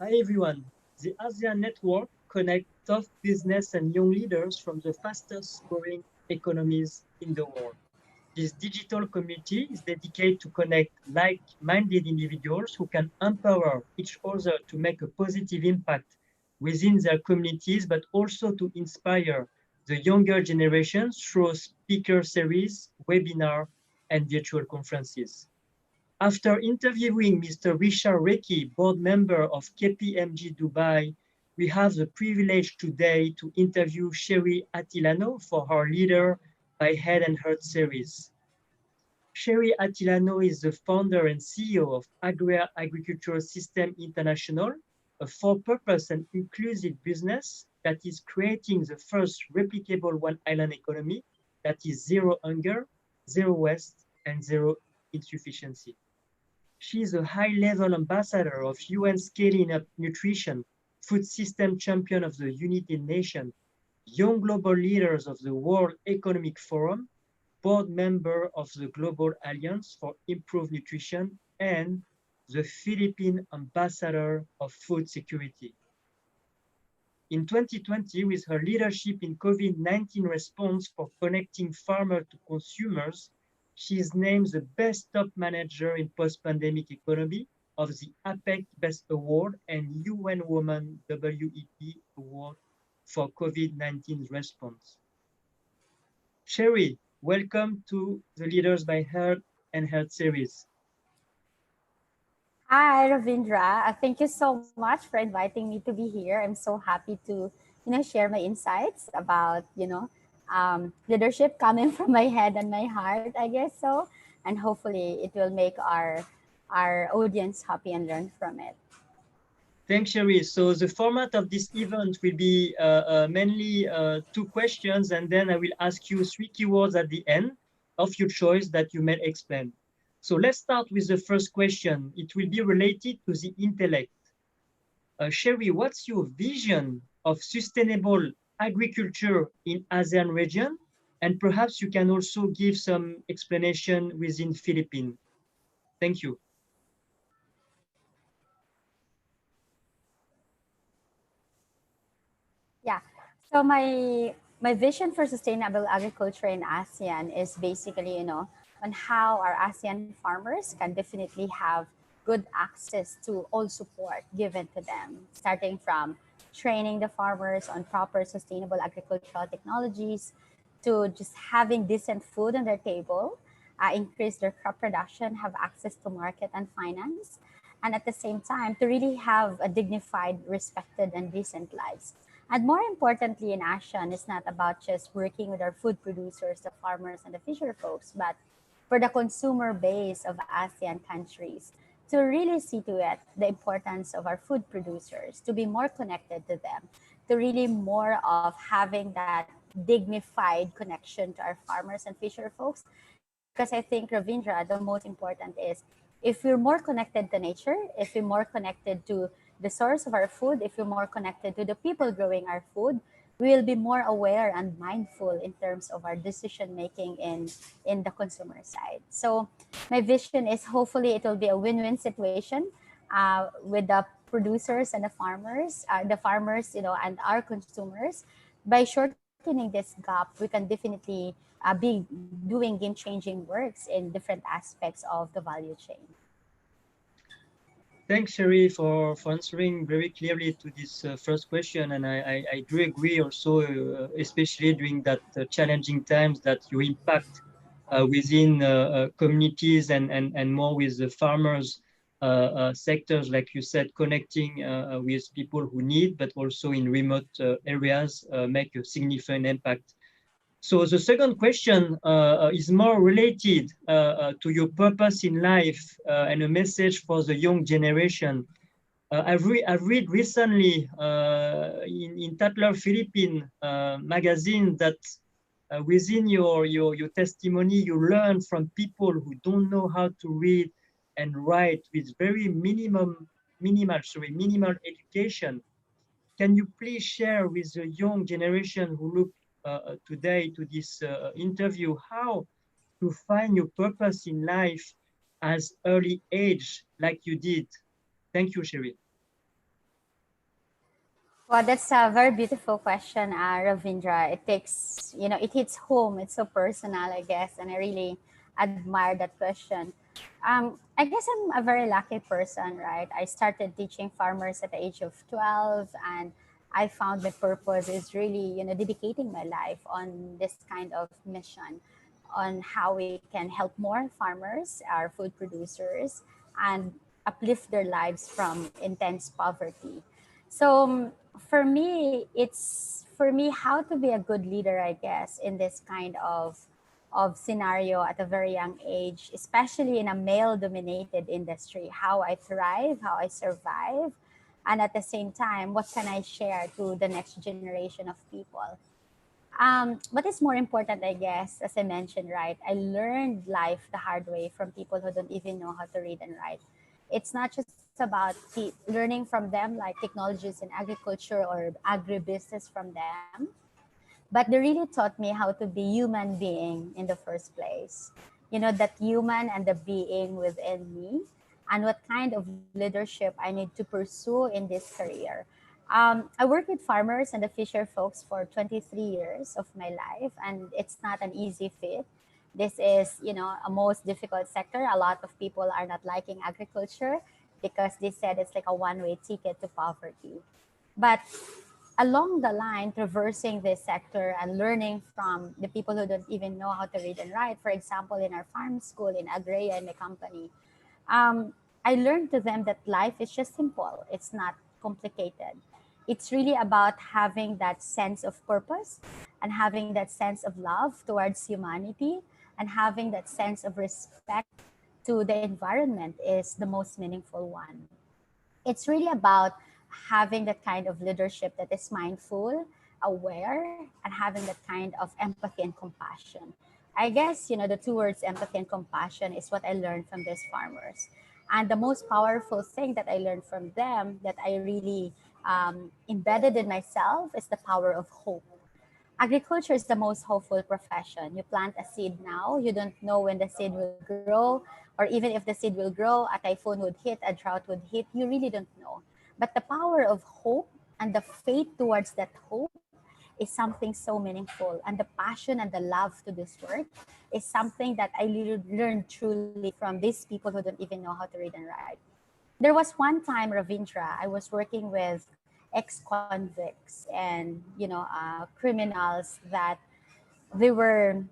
Hi everyone. The ASEAN network connects top business and young leaders from the fastest growing economies in the world. This digital community is dedicated to connect like-minded individuals who can empower each other to make a positive impact within their communities, but also to inspire the younger generations through speaker series, webinar, and virtual conferences. After interviewing Mr. Richard Reiki, board member of KPMG Dubai, we have the privilege today to interview Cherrie Atilano for her Leader by Head and Heart series. Cherrie Atilano is the founder and CEO of AGREA Agricultural System International, a for-purpose and inclusive business that is creating the first replicable one-island economy that is zero hunger, zero waste, and zero insufficiency. She is a high-level ambassador of UN Scaling Up Nutrition, food system champion of the United Nations, young global leaders of the World Economic Forum, board member of the Global Alliance for Improved Nutrition, and the Philippine ambassador of food security. In 2020, with her leadership in COVID-19 response for connecting farmers to consumers, she is named the best top manager in post-pandemic economy of the APEC Best Award and UN Women WEP Award for COVID-19 response. Cherrie, welcome to the Leaders by Heart and Heart series. Hi, Ravindra. Thank you so much for inviting me to be here. I'm so happy to, share my insights about, leadership coming from my head and my heart, I guess so. And hopefully it will make our audience happy and learn from it. Thanks, Sherry. So the format of this event will be mainly two questions, and then I will ask you three keywords at the end of your choice that you may explain. So let's start with the first question. It will be related to the intellect. Sherry, what's your vision of sustainable agriculture in ASEAN region? And perhaps you can also give some explanation within Philippines. Thank you. Yeah. So my vision for sustainable agriculture in ASEAN is basically, on how our ASEAN farmers can definitely have good access to all support given to them, starting from training the farmers on proper sustainable agricultural technologies to just having decent food on their table, increase their crop production, have access to market and finance, and at the same time to really have a dignified, respected, and decent lives. And more importantly, in ASEAN, it's not about just working with our food producers, the farmers, and the fisher folks, but for the consumer base of ASEAN countries to really see to it the importance of our food producers, to be more connected to them, to really more of having that dignified connection to our farmers and fisher folks. Because I think, Ravindra, the most important is if we're more connected to nature, if we're more connected to the source of our food, if we're more connected to the people growing our food, we will be more aware and mindful in terms of our decision making in the consumer side. So my vision is hopefully it will be a win-win situation with the producers and the farmers, and our consumers. By shortening this gap, we can definitely be doing game-changing works in different aspects of the value chain. Thanks, Sherry, for answering very clearly to this first question. And I do agree also, especially during that challenging times that you impact within communities and more with the farmers sectors, like you said, connecting with people who need, but also in remote areas, make a significant impact. So the second question is more related to your purpose in life and a message for the young generation. I've read recently in Tatler Philippine magazine that within your testimony, you learn from people who don't know how to read and write with very minimal education. Can you please share with the young generation who look today to this interview how to find your purpose in life as early age like you did? Thank you, Sherry. Well, that's a very beautiful question, Ravindra. It takes, it hits home. It's so personal, I guess, and I really admire that question. I guess I'm a very lucky person, right? I started teaching farmers at the age of 12, and I found my purpose is really, dedicating my life on this kind of mission, on how we can help more farmers, our food producers, and uplift their lives from intense poverty. So for me how to be a good leader, I guess, in this kind of scenario at a very young age, especially in a male dominated industry, how I thrive, how I survive, and at the same time, what can I share to the next generation of people. What is more important, I guess, as I mentioned, right? I learned life the hard way from people who don't even know how to read and write. It's not just about learning from them, like technologies in agriculture or agribusiness from them, but they really taught me how to be human being in the first place. That human and the being within me, and what kind of leadership I need to pursue in this career. I worked with farmers and the fisher folks for 23 years of my life, and it's not an easy fit. This is, a most difficult sector. A lot of people are not liking agriculture because they said it's like a one-way ticket to poverty. But along the line, traversing this sector and learning from the people who don't even know how to read and write, for example, in our farm school, in AGREA, in my company, um, I learned to them that life is just simple. It's not complicated. It's really about having that sense of purpose and having that sense of love towards humanity and having that sense of respect to the environment is the most meaningful one. It's really about having that kind of leadership that is mindful, aware, and having that kind of empathy and compassion. I guess, the two words empathy and compassion is what I learned from these farmers. And the most powerful thing that I learned from them that I really embedded in myself is the power of hope. Agriculture is the most hopeful profession. You plant a seed now, you don't know when the seed will grow, or even if the seed will grow, a typhoon would hit, a drought would hit, you really don't know. But the power of hope and the faith towards that hope is something so meaningful. And the passion and the love to this work is something that I really learned truly from these people who don't even know how to read and write. There was one time, Ravindra, I was working with ex-convicts and criminals that they were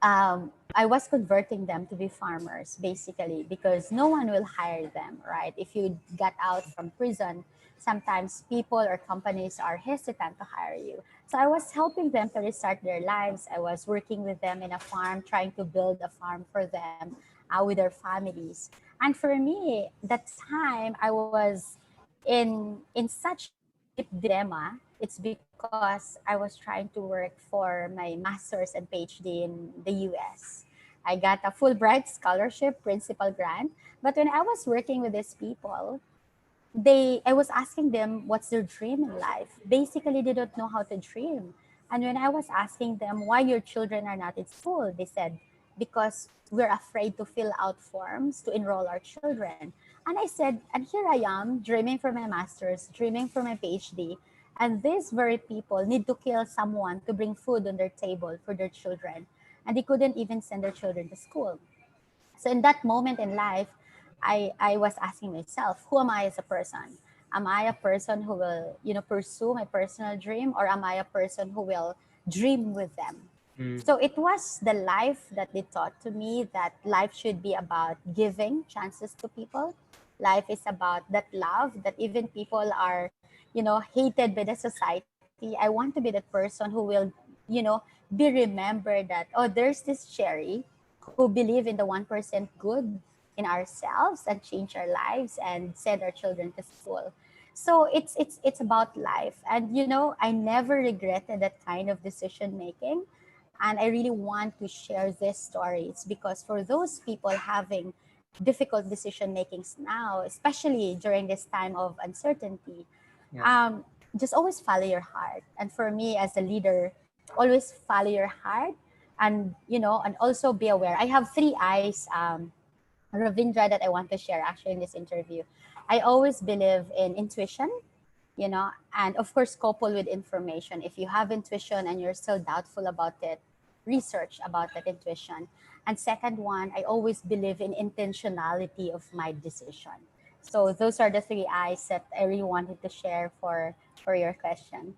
I was converting them to be farmers basically because no one will hire them, right? If you got out from prison, sometimes people or companies are hesitant to hire you. So I was helping them to restart their lives. I was working with them in a farm, trying to build a farm for them with their families. And for me, that time I was in such a deep dilemma. It's because I was trying to work for my master's and PhD in the US. I got a Fulbright scholarship, principal grant. But when I was working with these people, I was asking them what's their dream in life. Basically, they don't know how to dream. And when I was asking them why your children are not in school, they said, because we're afraid to fill out forms to enroll our children. And I said, and here I am dreaming for my master's, dreaming for my PhD. And these very people need to kill someone to bring food on their table for their children. And they couldn't even send their children to school. So in that moment in life, I was asking myself, who am I as a person? Am I a person who will, pursue my personal dream, or am I a person who will dream with them? Mm. So it was the life that they taught to me that life should be about giving chances to people. Life is about that love that even people are, hated by the society. I want to be that person who will, you know, be remembered that, oh, there's this Cherrie who believe in the 1% good in ourselves and change our lives and send our children to school. So it's about life. And I never regretted that kind of decision making. And I really want to share these stories because for those people having difficult decision makings now, especially during this time of uncertainty, Yeah. um, just always follow your heart. And for me as a leader, always follow your heart, and also be aware. I have three eyes, Ravindra, that I want to share actually in this interview. I always believe in intuition, you know, and of course couple with information. If you have intuition and you're still doubtful about it, research about that intuition. And second one, I always believe in intentionality of my decision. So those are the three I's that I really wanted to share for your question.